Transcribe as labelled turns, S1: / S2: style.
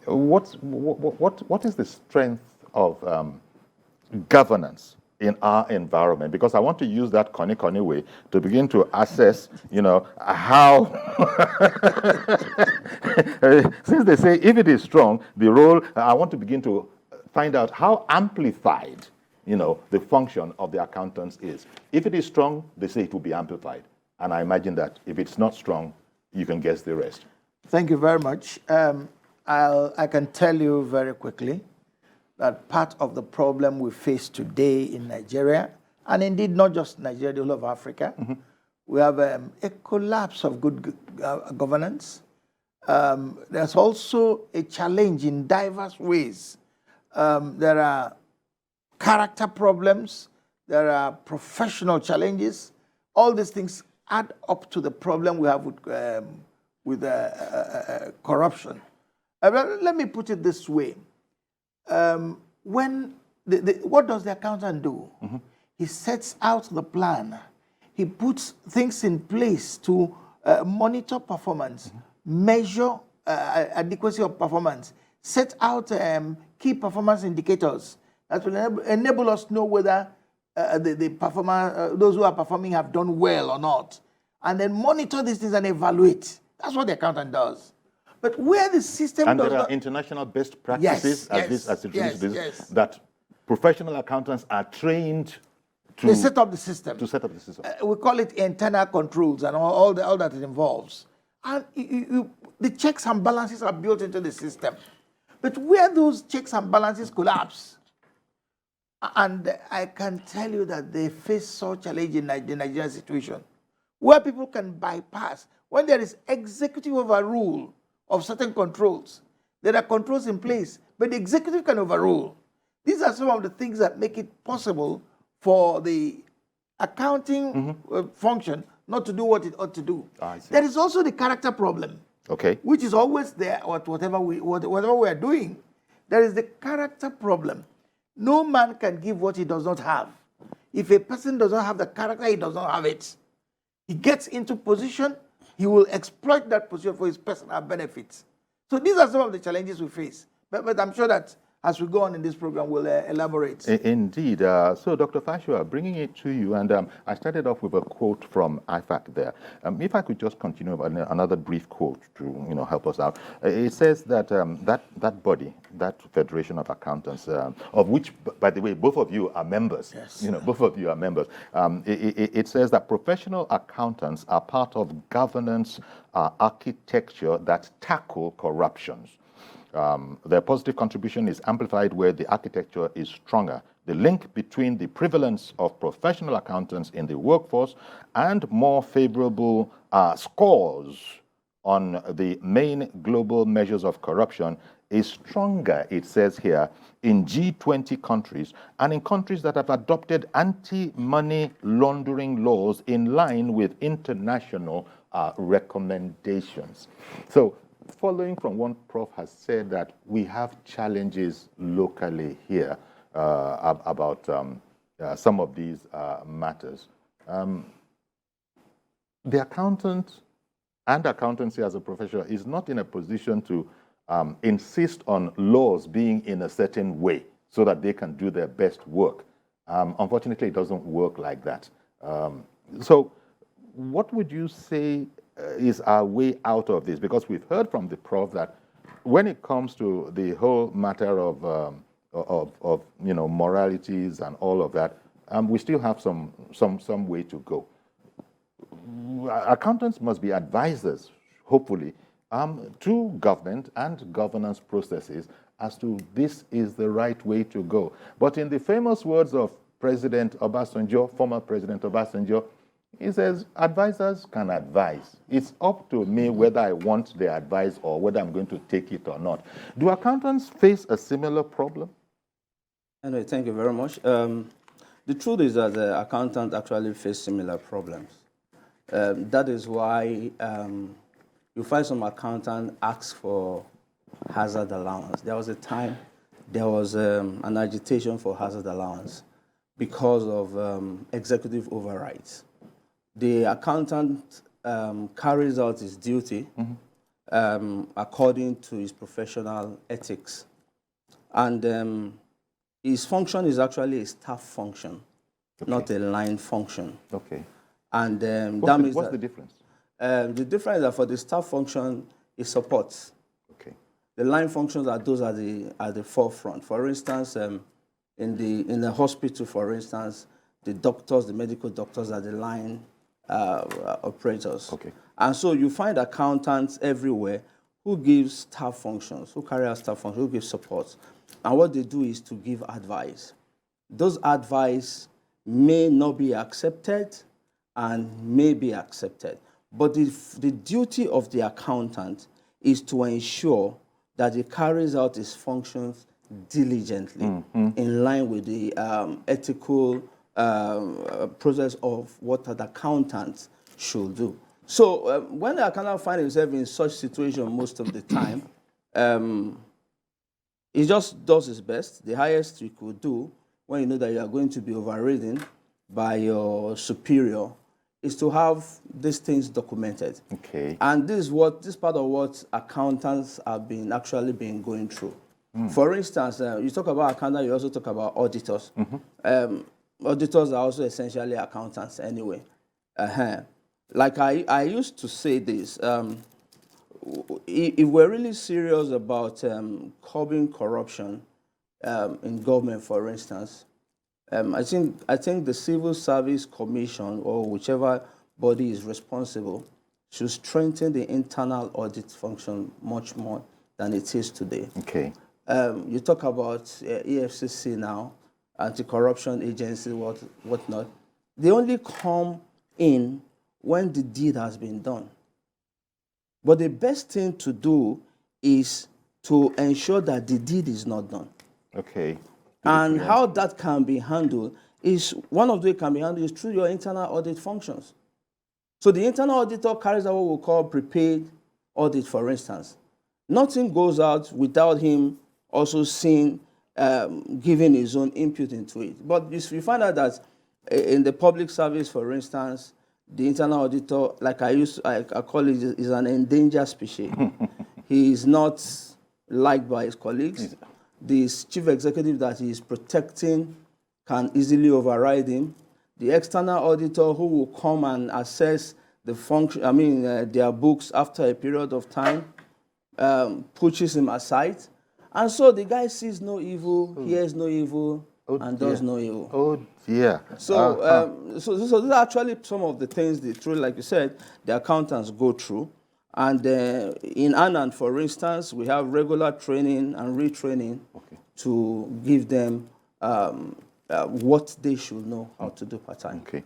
S1: what is the strength of governance in our environment? Because I want to use that Connie way to begin to assess, how, since they say if it is strong, the role, I want to begin to find out how amplified, the function of the accountants is. If it is strong, they say it will be amplified. And I imagine that if it's not strong, you can guess the rest.
S2: Thank you very much. I can tell you very quickly that part of the problem we face today in Nigeria, and indeed not just Nigeria, the whole of Africa, we have a collapse of good governance. There's also a challenge in diverse ways. There are character problems, there are professional challenges. All these things add up to the problem we have with corruption. Let me put it this way. What does the accountant do? He sets out the plan. He puts things in place to monitor performance, measure adequacy of performance, set out key performance indicators that will enable us to know whether the performer, those who are performing have done well or not, and then monitor these things and evaluate. That's what the accountant does. But where the system
S1: and
S2: does
S1: there are
S2: not,
S1: international best practices
S2: yes,
S1: that professional accountants are trained to
S2: they set up the system.
S1: To set up the system.
S2: We call it internal controls and all that it involves. And the checks and balances are built into the system. But where those checks and balances collapse, and I can tell you that they face such challenge in the Nigerian situation, where people can bypass, when there is executive overrule of certain controls, there are controls in place, but the executive can overrule. These are some of the things that make it possible for the accounting function not to do what it ought to do. There is also the character problem, which is always there at whatever we are doing. There is the character problem. No man can give what he does not have. If a person does not have the character, he does not have it. He gets into position, he will exploit that position for his personal benefits. So these are some of the challenges we face. But I'm sure that as we go on in this program, we'll elaborate.
S1: Indeed. So, Dr. Fasua, bringing it to you, and I started off with a quote from IFAC there. If I could just continue with another brief quote to help us out. It says that that body, that Federation of Accountants, of which, by the way, both of you are members.
S2: Yes.
S1: Both of you are members. It says that professional accountants are part of governance architecture that tackle corruptions. Their positive contribution is amplified where the architecture is stronger. The link between the prevalence of professional accountants in the workforce and more favorable scores on the main global measures of corruption is stronger, it says here, in G20 countries and in countries that have adopted anti-money laundering laws in line with international recommendations. So, following from what Prof has said, that we have challenges locally here about some of these matters. The accountant and accountancy as a profession is not in a position to insist on laws being in a certain way so that they can do their best work. Unfortunately, it doesn't work like that. So what would you say is our way out of this? Because we've heard from the Prof that when it comes to the whole matter of moralities and all of that, we still have some way to go. Accountants must be advisors, hopefully, to government and governance processes as to this is the right way to go. But in the famous words of President Obasanjo, former President Obasanjo, he says, advisors can advise. It's up to me whether I want the advice or whether I'm going to take it or not. Do accountants face a similar problem?
S3: Anyway, thank you very much. The truth is that the accountants actually face similar problems. That is why you find some accountants ask for hazard allowance. There was a time there was an agitation for hazard allowance because of executive overrides. The accountant carries out his duty according to his professional ethics. And his function is actually a staff function, not a line function.
S1: Okay.
S3: And
S1: What's the difference?
S3: The difference is that for the staff function, it supports.
S1: Okay.
S3: The line functions are those at the forefront. For instance, in the hospital, for instance, the doctors, the medical doctors are the line operators.
S1: Okay.
S3: And so you find accountants everywhere who give staff functions, who carry out staff functions, who give support. And what they do is to give advice. Those advice may not be accepted and may be accepted. But the duty of the accountant is to ensure that he carries out his functions diligently in line with the ethical process of what an accountant should do. So when the accountant finds himself in such situation most of the time, he just does his best. The highest you could do when you know that you are going to be overridden by your superior is to have these things documented.
S1: Okay.
S3: And this part of what accountants have actually been going through. For instance, you talk about accountant, you also talk about auditors. Auditors are also essentially accountants anyway. Like I used to say this, if we're really serious about curbing corruption in government, for instance, I think the Civil Service Commission or whichever body is responsible should strengthen the internal audit function much more than it is today.
S1: Okay.
S3: You talk about EFCC now, anti-corruption agency, whatnot. They only come in when the deed has been done. But the best thing to do is to ensure that the deed is not done.
S1: Okay.
S3: And how that can be handled is, one of the ways it can be handled is through your internal audit functions. So the internal auditor carries out what we call prepaid audit, for instance. Nothing goes out without him also seeing, giving his own input into it. But you find out that in the public service, for instance, the internal auditor, like I call it, is an endangered species. He is not liked by his colleagues. The chief executive that he is protecting can easily override him. The external auditor who will come and assess the function, their books after a period of time, pushes him aside. And so the guy sees no evil, hears no evil, and does no evil.
S1: Oh, dear.
S3: So, so these are actually some of the things, like you said, the accountants go through. And in Anand, for instance, we have regular training and retraining to give them what they should know how to do part-time.
S1: Okay.